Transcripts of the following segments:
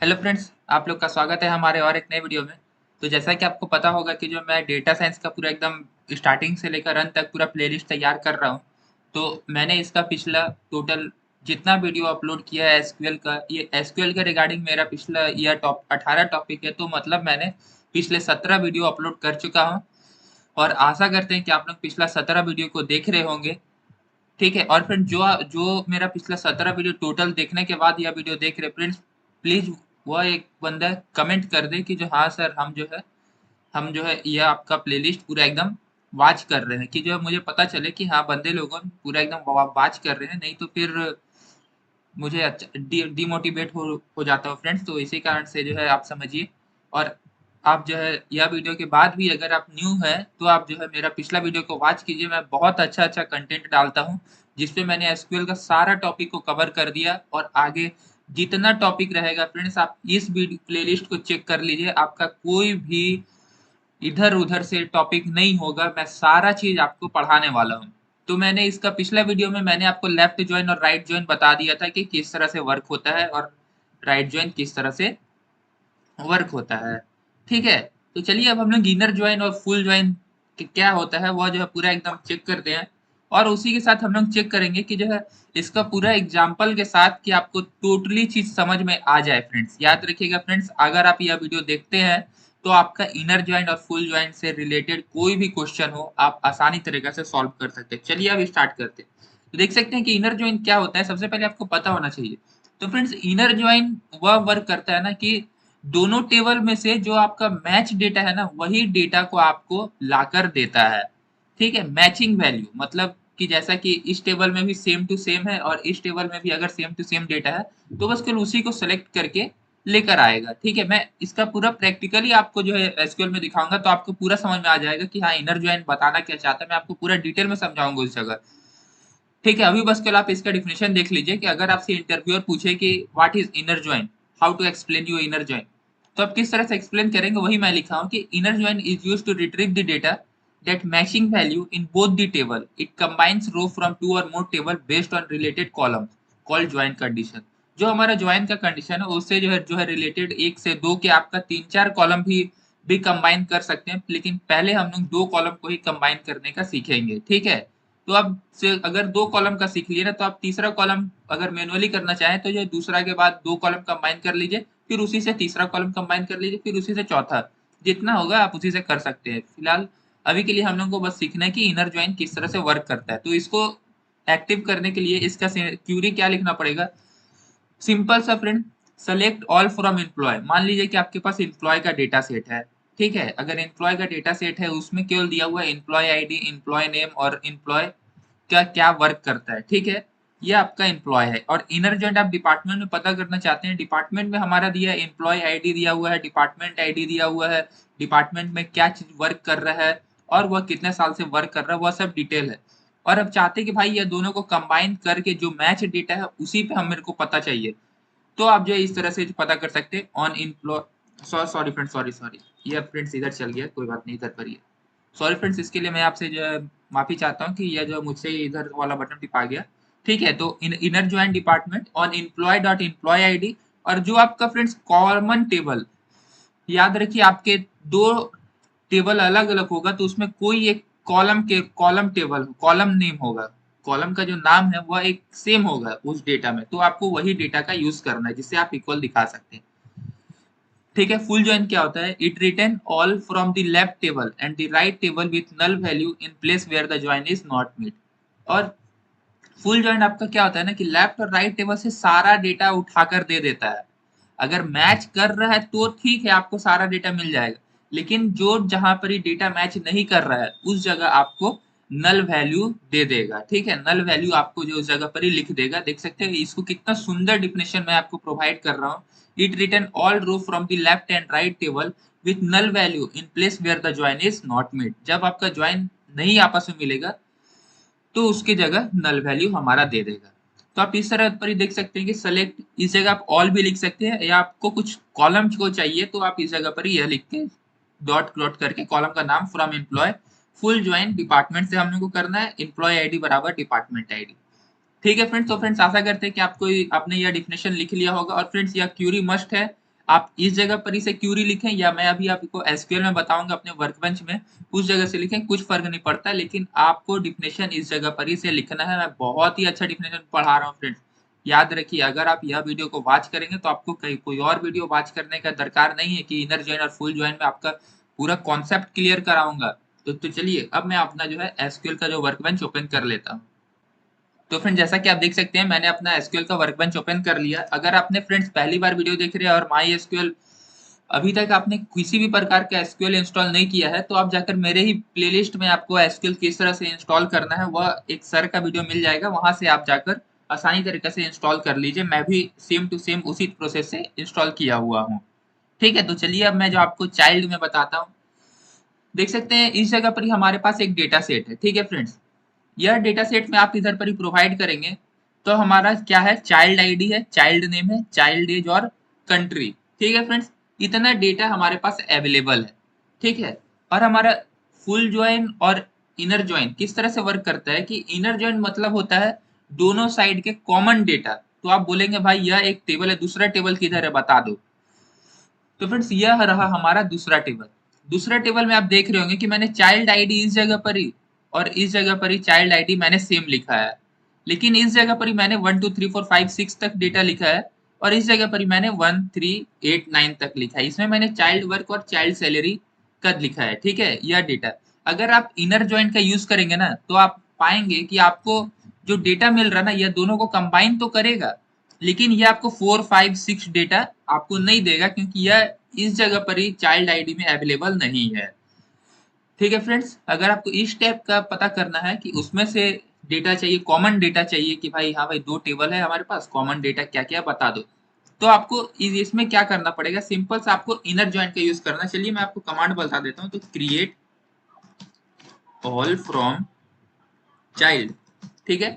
Hello friends, आप लोग का स्वागत है हमारे और एक नए वीडियो में। तो जैसा कि आपको पता होगा कि जो मैं डेटा साइंस का पूरा एकदम स्टार्टिंग से लेकर अंत तक पूरा प्लेलिस्ट तैयार कर रहा हूँ। तो मैंने इसका पिछला टोटल जितना वीडियो अपलोड किया है एसक्यूएल का, ये एसक्यूएल के रिगार्डिंग मेरा पिछला यह टॉप 18 टॉपिक है। तो मतलब मैंने पिछले 17 वीडियो अपलोड कर चुका हूँ और आशा करते हैं कि आप लोग पिछला 17 वीडियो को देख रहे होंगे। ठीक है, और फिर जो जो मेरा पिछला 17 वीडियो टोटल देखने के बाद यह वीडियो देख रहे फ्रेंड्स, प्लीज वह एक बंदा कमेंट कर दे कि जो हाँ सर, हम जो है यह आपका प्लेलिस्ट पूरा एकदम वॉच कर रहे हैं, कि जो है मुझे पता चले कि हाँ बंदे लोगों पूरा एकदम वॉच कर रहे हैं। नहीं तो फिर मुझे अच्छा डिमोटिवेट हो जाता हूँ फ्रेंड्स। तो इसी कारण से जो है आप समझिए। और आप जो है यह वीडियो के बाद भी अगर आप न्यू है तो आप जो है मेरा पिछला वीडियो को वॉच कीजिए। मैं बहुत अच्छा अच्छा कंटेंट डालता हूँ जिसपे मैंने एसक्यूएल का सारा टॉपिक को कवर कर दिया। और आगे जितना टॉपिक रहेगा फ्रेंड्स, आप इस प्लेलिस्ट को चेक कर लीजिए, आपका कोई भी इधर उधर से टॉपिक नहीं होगा। मैं सारा चीज आपको पढ़ाने वाला हूँ। तो मैंने इसका पिछला वीडियो में मैंने आपको लेफ्ट ज्वाइन और राइट ज्वाइन बता दिया था कि किस तरह से वर्क होता है और राइट ज्वाइन किस तरह से वर्क होता है। ठीक है, तो चलिए अब हम लोग इनर ज्वाइन और फुल ज्वाइन क्या होता है वह जो है पूरा एकदम चेक करते हैं। और उसी के साथ हम लोग चेक करेंगे कि जो है इसका पूरा एग्जाम्पल के साथ कि आपको टोटली चीज समझ में आ जाए। फ्रेंड्स याद रखिएगा, फ्रेंड्स अगर आप यह वीडियो देखते हैं तो आपका इनर ज्वाइन और फुल ज्वाइन से रिलेटेड कोई भी क्वेश्चन हो आप आसानी तरीके से सॉल्व कर सकते हैं। चलिए अब स्टार्ट करते हैं। तो देख सकते हैं कि इनर ज्वाइन क्या होता है, सबसे पहले आपको पता होना चाहिए। तो फ्रेंड्स इनर ज्वाइन वह वर्क करता है ना कि दोनों टेबल में से जो आपका मैच डेटा है ना वही डेटा को आपको लाकर देता है। ठीक है, मैचिंग वैल्यू मतलब कि जैसा कि इस टेबल में भी सेम टू सेम है और इस टेबल में भी अगर सेम टू सेम डेटा है तो बस केवल उसी को सेलेक्ट करके लेकर आएगा। ठीक है, मैं इसका पूरा प्रैक्टिकली आपको जो है एसक्यूएल में दिखाऊंगा तो आपको पूरा समझ में आ जाएगा कि हाँ इनर ज्वाइन बताना क्या चाहता है। मैं आपको पूरा डिटेल में समझाऊंगा उस जगह। ठीक है, अभी बस कल आप इसका डिफिनेशन देख लीजिए कि अगर आपसे इंटरव्यूअर पूछे कि what is inner join, how to explain you inner join, तो आप किस तरह से एक्सप्लेन करेंगे वही मैं लिखा हूँ कि inner join is use to retrieve the data that matching value in both the table. It combines row from two or more table based on related columns called join condition. जो हमारा join का condition है उससे जो है related एक से दो के आपका तीन चार कॉलम भी कंबाइन कर सकते हैं, लेकिन पहले हम लोग दो कॉलम को ही कंबाइन करने का सीखेंगे। ठीक है, तो अब से अगर दो कॉलम का सीख लिए ना तो आप तीसरा कॉलम अगर मैनुअली करना चाहें तो जो दूसरा के बाद दो कॉलम कंबाइन कर लीजिए, फिर उसी से तीसरा कॉलम कंबाइन कर लीजिए, फिर उसी से चौथा, जितना होगा आप उसी से कर सकते हैं। फिलहाल अभी के लिए हम लोग को बस सीखना है कि इनर ज्वाइन किस तरह से वर्क करता है। तो इसको एक्टिव करने के लिए इसका क्यूरी क्या लिखना पड़ेगा, सिंपल सा friend, select all from employ. मान लीजिए कि आपके पास एम्प्लॉय का डेटा सेट है। ठीक है, अगर एम्प्लॉय का डेटा सेट है उसमें केवल दिया हुआ है एम्प्लॉय आईडी, एम्प्लॉय नेम और एम्प्लॉय क्या क्या वर्क करता है। ठीक है, ये आपका एम्प्लॉय है। और इनर ज्वाइन आप डिपार्टमेंट में पता करना चाहते हैं, डिपार्टमेंट में हमारा दिया है एम्प्लॉय आईडी दिया हुआ है, डिपार्टमेंट आईडी दिया हुआ है, डिपार्टमेंट में क्या चीज वर्क कर रहा है और वह कितने साल से वर्क कर रहा है, वह सब डिटेल है। और अब चाहते हैं कि भाई ये दोनों को कंबाइन करके जो मैच डेटा है उसी पे हम मेरे को पता चाहिए। तो आप जो है इस तरह से पता कर सकते हैं on employ. Sorry friend, sorry sorry, ये फ्रेंड्स इधर चल गया, कोई बात नहीं, इधर पर ही है। सॉरी फ्रेंड्स, इसके लिए मैं आपसे जो है माफी चाहता हूँ कि यह जो मुझसे इधर वाला बटन टिपा गया। ठीक है, तो inner join department on employ dot employ ID. और जो आपका फ्रेंड्स कॉमन टेबल, याद रखिए आपके दो टेबल अलग अलग होगा तो उसमें कोई एक कॉलम टेबल कॉलम नेम होगा, कॉलम का जो नाम है वह एक सेम होगा उस डेटा में, तो आपको वही डेटा का यूज करना है जिससे आप इक्वल दिखा सकते हैं। ठीक है, फुल ज्वाइन क्या होता है, it return all from the left table and the right table with null value in place where the join is not meet. और फुल ज्वाइन आपका क्या होता है ना कि लेफ्ट और राइट टेबल से सारा डेटा उठाकर दे देता है। अगर मैच कर रहा है तो ठीक है, आपको सारा डेटा मिल जाएगा। लेकिन जो जहां पर ये डेटा मैच नहीं कर रहा है उस जगह आपको नल वैल्यू दे देगा। ठीक है, नल वैल्यू आपको जो उस जगह पर ही लिख देगा। देख सकते हैं इसको कितना सुंदर डिफिनेशन मैं आपको प्रोवाइड कर रहा हूँ। It return all row from the left and right table with null value in place where the join is not made. जब आपका ज्वाइन नहीं आपस में मिलेगा तो उसकी जगह नल वैल्यू हमारा दे देगा। तो आप इस तरह पर ही देख सकते हैं कि सेलेक्ट, इस जगह आप ऑल भी लिख सकते हैं, या आपको कुछ कॉलम को चाहिए तो आप इस जगह पर ही यह लिख के डॉट प्लॉट करके कॉलम का नाम from employ full join department से हम लोग को करना है, एम्प्लॉय आईडी बराबर डिपार्टमेंट आईडी। ठीक है फ्रेंड्स, तो फ्रेंड्स आशा करते हैं कि आपको आपने यह डिफिनेशन लिख लिया होगा। और फ्रेंड्स यह क्यूरी मस्ट है, आप इस जगह पर इसे क्यूरी लिखें या मैं अभी आपको एसक्यूएल में बताऊंगा अपने वर्कबेंच में उस जगह से लिखें, कुछ फर्क नहीं पड़ता, लेकिन आपको डिफिनेशन इस जगह पर ही से लिखना है। मैं बहुत ही अच्छा डिफिनेशन पढ़ा रहा हूँ फ्रेंड्स, याद रखिए। अगर आप यह वीडियो को वॉच करेंगे तो आपको कहीं कोई और वीडियो वॉच करने का दरकार नहीं है कि इनर जॉइन और फुल जॉइन में आपका पूरा कॉन्सेप्ट क्लियर कराऊंगा। तो चलिए अब मैं अपना जो है एसक्यूएल का जो वर्कबेंच ओपन कर लेता हूँ। तो फ्रेंड जैसा कि आप देख सकते हैं मैंने अपना एसक्यूएल का वर्कबेंच ओपन कर लिया। अगर आपने फ्रेंड्स पहली बार वीडियो देख रहे हैं और माई एसक्यूएल अभी तक आपने किसी भी प्रकार का एसक्यूएल इंस्टॉल नहीं किया है तो आप जाकर मेरे ही प्लेलिस्ट में आपको एसक्यूएल किस तरह से इंस्टॉल करना है वह एक सर का वीडियो मिल जाएगा, वहां से आप जाकर आसानी तरीके से इंस्टॉल कर लीजिए। मैं भी सेम टू सेम उसी प्रोसेस से इंस्टॉल किया हुआ हूँ। ठीक है, तो चलिए अब मैं जो आपको चाइल्ड में बताता हूँ। देख सकते हैं इस जगह पर ही हमारे पास एक डेटा सेट है। ठीक है फ्रेंड्स, यह डेटा सेट में आप इधर पर ही प्रोवाइड करेंगे तो हमारा क्या है, चाइल्ड आईडी है, चाइल्ड नेम है, चाइल्ड एज और कंट्री। ठीक है फ्रेंड्स, इतना डेटा हमारे पास अवेलेबल है। ठीक है, और हमारा फुल ज्वाइन और इनर ज्वाइन किस तरह से वर्क करता है कि इनर ज्वाइन मतलब होता है दोनों साइड के कॉमन डेटा। तो आप बोलेंगे भाई यह एक टेबल है, दूसरा टेबल किधर है बता दो। तो फ्रेंड्स यह रहा हमारा दूसरा टेबल। दूसरा टेबल में आप देख रहे होंगे कि मैंने चाइल्ड आईडी इस जगह पर ही और इस जगह पर ही चाइल्ड आईडी मैंने सेम लिखा है, लेकिन इस जगह पर ही मैंने 1 2 3 4 5 6 तक डेटा लिखा है और इस जगह पर ही मैंने 1 3 8 9 तक लिखा है। इसमें मैंने चाइल्ड वर्क और चाइल्ड सैलरी का लिखा है। ठीक है, यह डेटा अगर आप इनर जॉइंट का यूज करेंगे ना तो आप पाएंगे कि आपको जो डेटा मिल रहा है ना यह दोनों को कंबाइन तो करेगा, लेकिन ये आपको 4 5 6 डेटा आपको नहीं देगा क्योंकि यह इस जगह पर ही चाइल्ड आईडी में अवेलेबल नहीं है। ठीक है फ्रेंड्स, अगर आपको इस टाइप का पता करना है कि उसमें से डेटा चाहिए, कॉमन डेटा चाहिए कि भाई हाँ भाई दो टेबल है हमारे पास, कॉमन डेटा क्या क्या बता दो, तो आपको इसमें क्या करना पड़ेगा, सिंपल सा आपको इनर जॉइंट का यूज करना। चलिए मैं आपको कमांड बता देता हूँ। तो क्रिएट ऑल फ्रॉम चाइल्ड। ठीक है,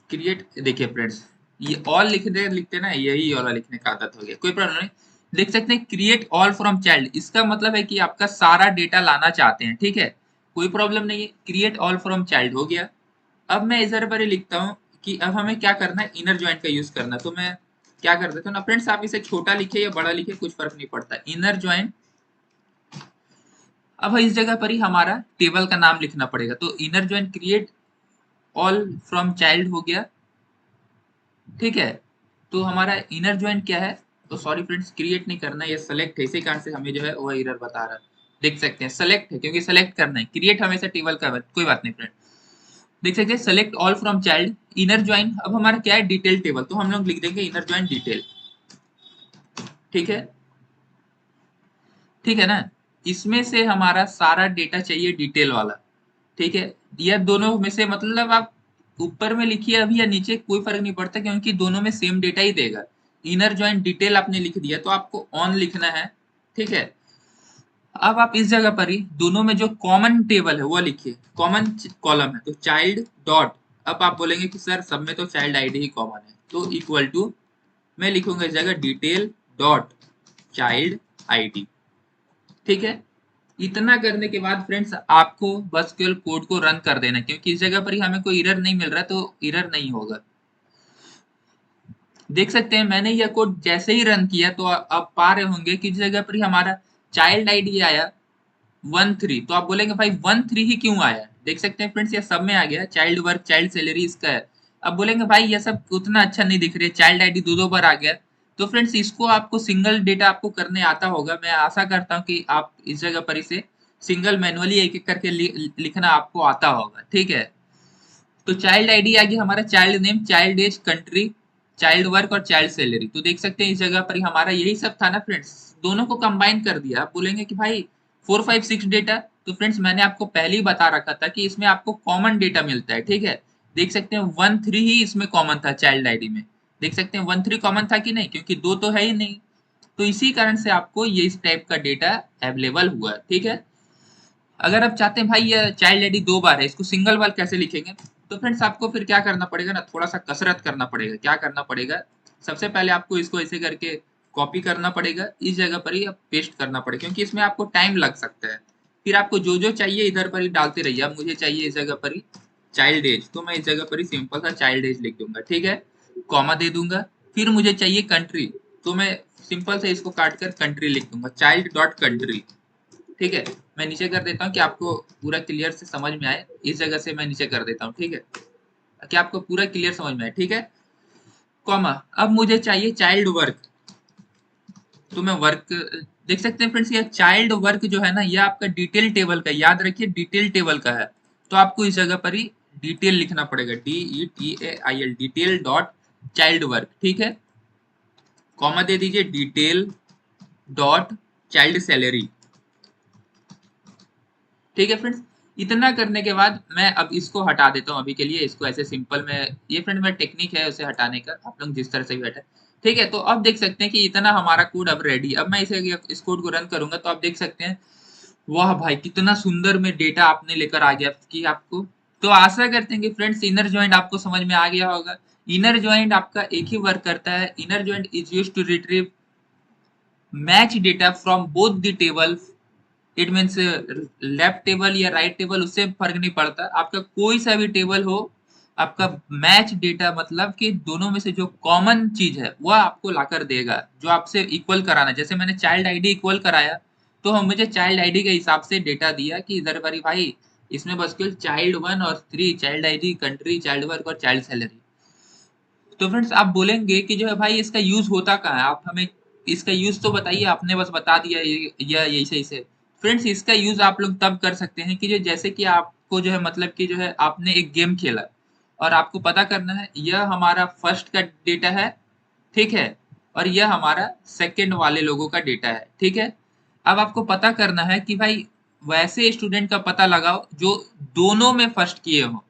क्रिएट, देखिए फ्रेंड्स ये ऑल लिखते लिखते ना यही वाला लिखने का आदत हो गया, कोई प्रॉब्लम नहीं। देख सकते हैं क्रिएट ऑल फ्रॉम चाइल्ड, इसका मतलब है कि आपका सारा डेटा लाना चाहते हैं। ठीक है, कोई प्रॉब्लम नहीं है, क्रिएट ऑल फ्रॉम चाइल्ड हो गया। अब मैं इधर पर ही लिखता हूँ कि अब हमें क्या करना है, इनर जॉइंट का यूज करना है। तो मैं क्या कर देता हूँ ना फ्रेंड्स, आप इसे छोटा लिखे या बड़ा लिखे कुछ फर्क नहीं पड़ता, इनर जॉइंट। अब इस जगह पर ही हमारा टेबल का नाम लिखना पड़ेगा। तो inner joint create all from child हो गया। ठीक है, तो हमारा इनर जॉइंट क्या है, तो सॉरी फ्रेंड्स क्रिएट नहीं करना, ये सेलेक्ट है, इसी कारण से हमें जो है वो एरर बता रहा है। देख सकते हैं सेलेक्ट है क्योंकि सेलेक्ट करना है, क्रिएट हमेशा टेबल का है, कोई बात नहीं फ्रेंड। देख सकते हैं select all from child inner join. अब हमारा क्या है, डिटेल टेबल, तो हम लोग लिख देंगे इनर ज्वाइन डिटेल। ठीक है, ठीक है ना, इसमें से हमारा सारा डेटा चाहिए डिटेल वाला। ठीक है, यह दोनों में से मतलब आप ऊपर में लिखिए अभी या नीचे कोई फर्क नहीं पड़ता क्योंकि दोनों में सेम डेटा ही देगा। इनर ज्वाइन डिटेल आपने लिख दिया तो आपको ऑन लिखना है। ठीक है, अब आप इस जगह पर ही दोनों में जो कॉमन टेबल है वो लिखिए, कॉमन कॉलम है तो चाइल्ड डॉट। अब आप बोलेंगे कि सर सब में तो चाइल्ड आईडी ही कॉमन है, तो इक्वल टू मैं लिखूंगा इस जगह डिटेल डॉट चाइल्ड आईडी। ठीक है, इतना करने के बाद फ्रेंड्स आपको बस केवल कोड को रन कर देना क्योंकि इस जगह पर ही हमें कोई एरर नहीं मिल रहा तो एरर नहीं होगा। देख सकते हैं मैंने यह कोड जैसे ही रन किया तो आप पा रहे होंगे कि इस जगह पर ही हमारा चाइल्ड आईडी आया 1 3। तो आप बोलेंगे भाई 1 3 ही क्यों आया, देख सकते हैं फ्रेंड्स ये सब में आ गया, चाइल्ड वर्क चाइल्ड सैलरी इसका है। अब बोलेंगे भाई ये सब उतना अच्छा नहीं दिख रहे, चाइल्ड आईडी दो दो बार आ गया। तो फ्रेंड्स इसको आपको सिंगल डेटा आपको करने आता होगा, मैं आशा करता हूँ कि आप इस जगह पर इसे सिंगल मैनुअली एक एक करके लिखना आपको आता होगा। ठीक है, तो चाइल्ड आईडी आ गया हमारा, child name, child age, country, child work और चाइल्ड सैलरी। तो देख सकते हैं इस जगह पर हमारा यही सब था ना फ्रेंड्स, दोनों को कंबाइन कर दिया। आप बोलेंगे कि भाई 4 5 6 डेटा, तो फ्रेंड्स मैंने आपको पहले ही बता रखा था कि इसमें आपको कॉमन डेटा मिलता है। ठीक है, देख सकते हैं 1 3 ही इसमें कॉमन था चाइल्ड आईडी में, देख सकते हैं 1 3 कॉमन था कि नहीं, क्योंकि दो तो है ही नहीं। तो इसी कारण से आपको ये इस टाइप का डेटा अवेलेबल हुआ। ठीक है, अगर आप चाहते हैं भाई ये चाइल्ड आईडी दो बार है, इसको सिंगल बार कैसे लिखेंगे, तो फ्रेंड्स आपको फिर क्या करना पड़ेगा ना, थोड़ा सा कसरत करना पड़ेगा। क्या करना पड़ेगा, सबसे पहले आपको इसको ऐसे करके कॉपी करना पड़ेगा, इस जगह पर ही आप पेस्ट करना पड़ेगा क्योंकि इसमें आपको टाइम लग सकता है। फिर आपको जो जो चाहिए इधर पर ही डालते रहिए। अब मुझे चाहिए इस जगह पर ही चाइल्ड एज, तो मैं इस जगह पर ही सिंपल सा चाइल्ड एज लिख दूंगा। ठीक है, कॉमा दे दूंगा। फिर मुझे चाहिए कंट्री, तो मैं सिंपल से इसको काट कर कंट्री लिख दूंगा, चाइल्ड डॉट कंट्री। ठीक है, मैं नीचे कर देता हूँ कि आपको पूरा क्लियर से समझ में आए, इस जगह से मैं नीचे कर देता हूँ। ठीक है, कि आपको पूरा क्लियर समझ में आए। ठीक है, कॉमा, अब मुझे चाहिए चाइल्ड वर्क। तो मैं वर्क देख सकते हैं फ्रेंड्स, ये चाइल्ड वर्क जो है ना, ये आपका डिटेल टेबल का, याद रखिए डिटेल टेबल का है। तो आपको इस जगह पर ही डिटेल लिखना पड़ेगा, DETAIL, detail dot child work. ठीक है, कॉमा दे दीजिए, डिटेल डॉट चाइल्ड सैलरी। ठीक है फ्रेंड्स, इतना करने के बाद मैं अब इसको हटा देता हूँ अभी के लिए, इसको ऐसे सिंपल में, ये फ्रेंड मेरा टेक्निक है उसे हटाने का, आप लोग जिस तरह से भी हटाए। ठीक है, तो अब देख सकते हैं कि इतना हमारा कोड अब रेडी। अब मैं इसे, इस कोड को रन करूंगा तो आप देख सकते हैं, वाह भाई कितना सुंदर में डेटा आपने लेकर आ गया कि आपको। तो आशा करते हैं कि फ्रेंड्स इनर जॉइंट आपको समझ में आ गया होगा। इनर जॉइंट आपका एक ही वर्क करता है, inner joint is used to retrieve match data from both the table. It means left table या राइट टेबल, उससे फर्क नहीं पड़ता, आपका कोई सा भी टेबल हो, आपका मैच डेटा मतलब कि दोनों में से जो कॉमन चीज है वह आपको लाकर देगा, जो आपसे इक्वल कराना। जैसे मैंने चाइल्ड आईडी इक्वल कराया, तो हम मुझे चाइल्ड आईडी के हिसाब से डेटा दिया कि इधर पर भाई इसमें बस केवल चाइल्ड 1 और 3, child ID, country, child work और चाइल्ड सैलरी। तो फ्रेंड्स आप बोलेंगे कि जो है भाई इसका यूज होता कहाँ है, आप हमें इसका यूज तो बताइए, आपने बस बता दिया या यही सही से। फ्रेंड्स इसका यूज आप लोग तब कर सकते हैं कि जो, जैसे कि आपको जो है मतलब कि जो है आपने एक गेम खेला और आपको पता करना है यह हमारा फर्स्ट का डेटा है, ठीक है, और यह हमारा सेकंड वाले लोगों का डेटा है। ठीक है, अब आपको पता करना है कि भाई वैसे स्टूडेंट का पता लगाओ जो दोनों में फर्स्ट किए हो,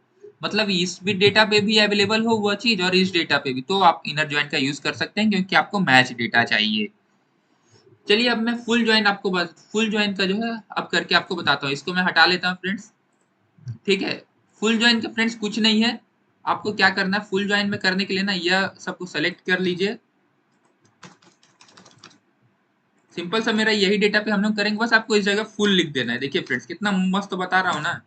मतलब इस भी डेटा पे भी अवेलेबल हो वह चीज और इस डेटा पे भी, तो आप इनर ज्वाइन का यूज कर सकते हैं क्योंकि आपको मैच डेटा चाहिए। चलिए अब मैं फुल ज्वाइन आपको फुल ज्वाइन का जो है अब करके आपको बताता हूँ, इसको मैं हटा लेता हूँ फ्रेंड्स। ठीक है, फुल ज्वाइन का फ्रेंड्स कुछ नहीं है, आपको क्या करना है फुल ज्वाइन में करने के लिए ना, यह सबको सेलेक्ट कर लीजिए। सिंपल सा मेरा यही डेटा पे हम लोग करेंगे, बस आपको इस जगह फुल लिख देना है। देखिए फ्रेंड्स कितना मस्त बता रहा हूँ ना,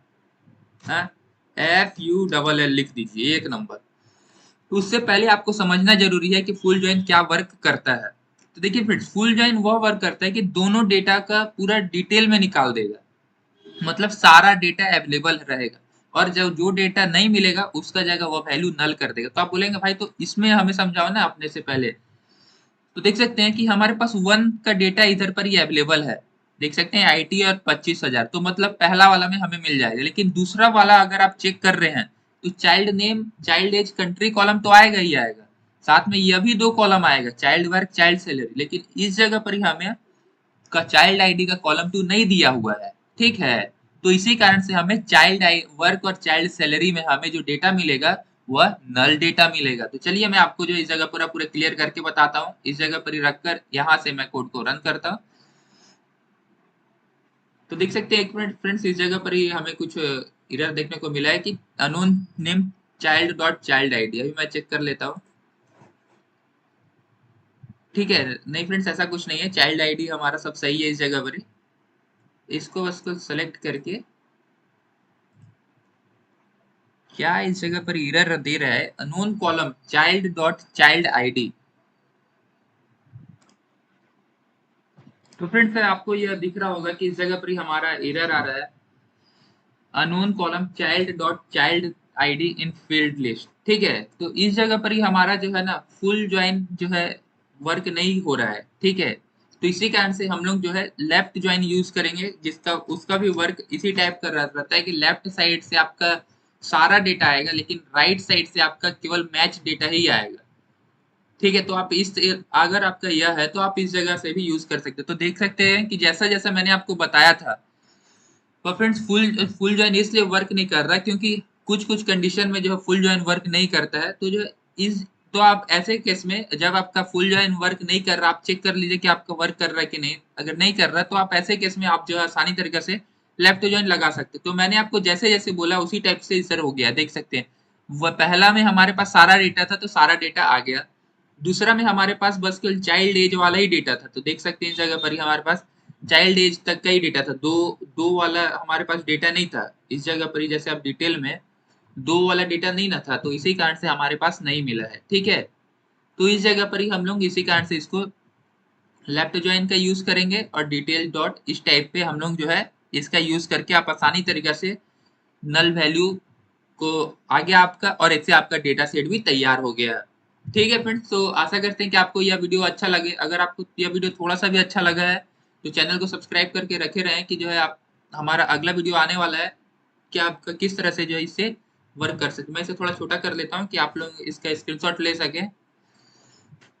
हाँ, FULL लिख दीजिए, एक नंबर। तो उससे पहले आपको समझना जरूरी है कि फुल जॉइन क्या वर्क करता है। तो देखिए फ्रेंड्स, फुल जॉइन वह वर्क करता है कि दोनों डेटा का पूरा डिटेल में निकाल देगा, मतलब सारा डेटा अवेलेबल रहेगा, और जब जो डेटा नहीं मिलेगा उसका जगह वह वैल्यू नल कर देगा। तो आप बोलेंगे भाई तो इसमें हमें समझाओ ना अपने से पहले। तो देख सकते हैं कि हमारे पास 1 का डेटा इधर पर ही अवेलेबल है, देख सकते हैं IT और 25,000, तो मतलब पहला वाला में हमें मिल जाएगा। लेकिन दूसरा वाला अगर आप चेक कर रहे हैं तो child name, child age, country column तो आएगा ही आएगा, साथ में यह भी 2 कॉलम आएगा, चाइल्ड वर्क, चाइल्ड सैलरी। लेकिन इस जगह पर ही हमें का चाइल्ड आईडी का कॉलम 2 नहीं दिया हुआ है। ठीक है, तो इसी कारण से हमें चाइल्ड वर्क और चाइल्ड सैलरी में हमें जो डेटा मिलेगा वह नल डेटा मिलेगा। तो चलिए मैं आपको जो इस जगह पूरा पूरा क्लियर करके बताता हूँ, इस जगह पर ही रखकर यहाँ से मैं कोड को रन करता हूँ। तो देख सकते हैं, एक मिनट फ्रेंड्स, इस जगह पर ही हमें कुछ एरर देखने को मिला है कि unknown name child dot child ID. अभी मैं चेक कर लेता हूँ। ठीक है, नहीं फ्रेंड्स ऐसा कुछ नहीं है, चाइल्ड आईडी हमारा सब सही है इस जगह पर ही। इसको बस को सेलेक्ट करके, क्या इस जगह पर एरर दे रहा है, unknown column child dot child ID. तो फ्रेंड्स आपको यह दिख रहा होगा कि इस जगह पर ही हमारा एरर आ रहा है, unknown column child dot child ID इन फील्ड लिस्ट। ठीक है, तो इस जगह पर ही हमारा जो है ना फुल ज्वाइन जो है वर्क नहीं हो रहा है। ठीक है, तो इसी कारण से हम लोग जो है लेफ्ट ज्वाइन यूज करेंगे, जिसका उसका भी वर्क इसी टाइप का रहता है कि लेफ्ट साइड से आपका सारा डेटा आएगा, लेकिन राइट साइड से आपका केवल मैच डेटा ही आएगा। ठीक है, तो आप इस, अगर आपका यह है तो आप इस जगह से भी यूज कर सकते हो। तो देख सकते हैं कि जैसा जैसा मैंने आपको बताया था, पर फ्रेंड्स फुल फुल जॉइन इसलिए वर्क नहीं कर रहा क्योंकि कुछ कुछ कंडीशन में जो है फुल जॉइन वर्क नहीं करता है। तो जो इस, तो आप ऐसे केस में जब आपका फुल जॉइन वर्क नहीं कर रहा, आप चेक कर लीजिए कि आपका वर्क कर रहा है कि नहीं। अगर नहीं कर रहा तो आप ऐसे केस में आप जो है आसानी तरीके से लेफ्ट जॉइन लगा सकते। तो मैंने आपको जैसे जैसे बोला उसी टाइप से इस तरह हो गया, देख सकते हैं। वह पहला में हमारे पास सारा डेटा था तो सारा डेटा आ गया, दूसरा में हमारे पास बस केवल चाइल्ड एज वाला ही डेटा था। तो देख सकते हैं इस जगह पर ही हमारे पास चाइल्ड एज तक का ही डेटा था, दो दो वाला हमारे पास डेटा नहीं था। इस जगह पर ही जैसे आप डिटेल में 2 वाला डेटा नहीं ना था, तो इसी कारण से हमारे पास नहीं मिला है। ठीक है, तो इस जगह पर ही हम लोग इसी कारण से इसको लेफ्ट ज्वाइन का यूज करेंगे और डिटेल डॉट इस टाइप पे हम लोग जो है इसका यूज करके आप आसानी तरीके से नल वैल्यू को आगे आपका और इससे आपका डेटा सेट भी तैयार हो गया। ठीक है फ्रेंड्स, तो आशा करते हैं कि आपको यह वीडियो अच्छा लगे। अगर आपको यह वीडियो थोड़ा सा भी अच्छा लगा है तो चैनल को सब्सक्राइब करके रखे रहें कि जो है आप हमारा अगला वीडियो आने वाला है कि आप किस तरह से जो है इससे वर्क कर सकते। मैं इसे थोड़ा छोटा कर लेता हूँ कि आप लोग इसका स्क्रीनशॉट ले सकें।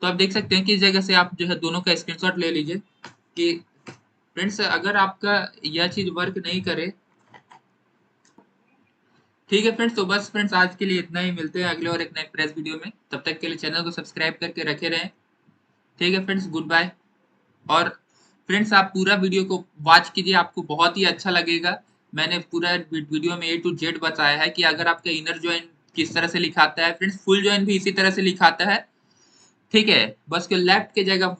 तो आप देख सकते हैं कि इस जगह से आप जो है दोनों का स्क्रीनशॉट ले लीजिए कि फ्रेंड्स अगर आपका यह चीज वर्क नहीं करे। ठीक है फ्रेंड्स, तो बस फ्रेंड्स आज के लिए इतना ही। मिलते हैं अगले और एक नए प्रेस वीडियो में। तब तक के लिए चैनल को सब्सक्राइब करके रखे रहें। ठीक है फ्रेंड्स, गुड बाय। और फ्रेंड्स आप पूरा वीडियो को वॉच कीजिए, आपको बहुत ही अच्छा लगेगा। मैंने पूरा वीडियो में ए टू जेड बताया है कि अगर आपका इनर जॉइन किस तरह से लिखाता है, फ्रेंड्स फुल जॉइन भी इसी तरह से लिखाता है। ठीक है, बस के लेफ्ट के जगह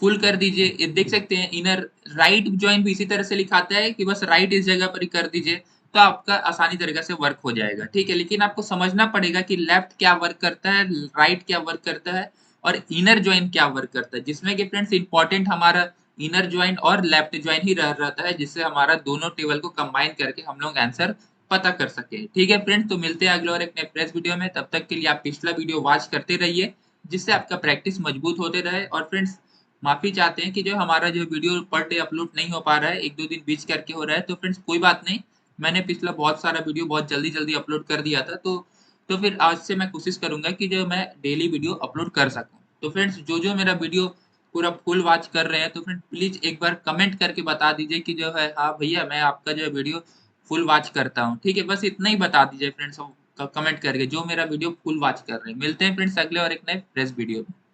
फुल कर दीजिए। ये देख सकते हैं इनर राइट ज्वाइन भी इसी तरह से लिखाता है कि बस राइट इस जगह पर ही कर दीजिए, तो आपका आसानी तरीके से वर्क हो जाएगा। ठीक है, लेकिन आपको समझना पड़ेगा कि लेफ्ट क्या वर्क करता है, राइट क्या वर्क करता है और इनर ज्वाइन क्या वर्क करता है, जिसमें कि फ्रेंड्स इंपॉर्टेंट हमारा इनर ज्वाइन और लेफ्ट ज्वाइन ही रह रहता है, जिससे हमारा दोनों टेबल को कंबाइन करके हम लोग आंसर पता कर सके। ठीक है फ्रेंड्स, तो मिलते हैं अगले और एक नए प्रेस वीडियो में। तब तक के लिए आप पिछला वीडियो वॉच करते रहिए, जिससे आपका प्रैक्टिस मजबूत होते रहे। और फ्रेंड्स माफी चाहते हैं कि जो हमारा जो वीडियो पर डे अपलोड नहीं हो पा रहा है, एक दो दिन बीच करके हो रहा है, तो फ्रेंड्स कोई बात नहीं। मैंने पिछला बहुत सारा वीडियो बहुत जल्दी जल्दी अपलोड कर दिया था, तो फिर आज से मैं कोशिश करूंगा कि जो मैं डेली वीडियो अपलोड कर सकूं। तो फ्रेंड्स जो जो मेरा वीडियो पूरा फुल वॉच कर रहे हैं, तो फ्रेंड प्लीज एक बार कमेंट करके बता दीजिए कि जो है हाँ भैया मैं आपका जो वीडियो फुल वॉच करता हूँ। ठीक है, बस इतना ही बता दीजिए फ्रेंड्स कमेंट करके जो मेरा वीडियो फुल वॉच कर रहे हैं। मिलते हैं फ्रेंड्स अगले और एक नए फ्रेश वीडियो में।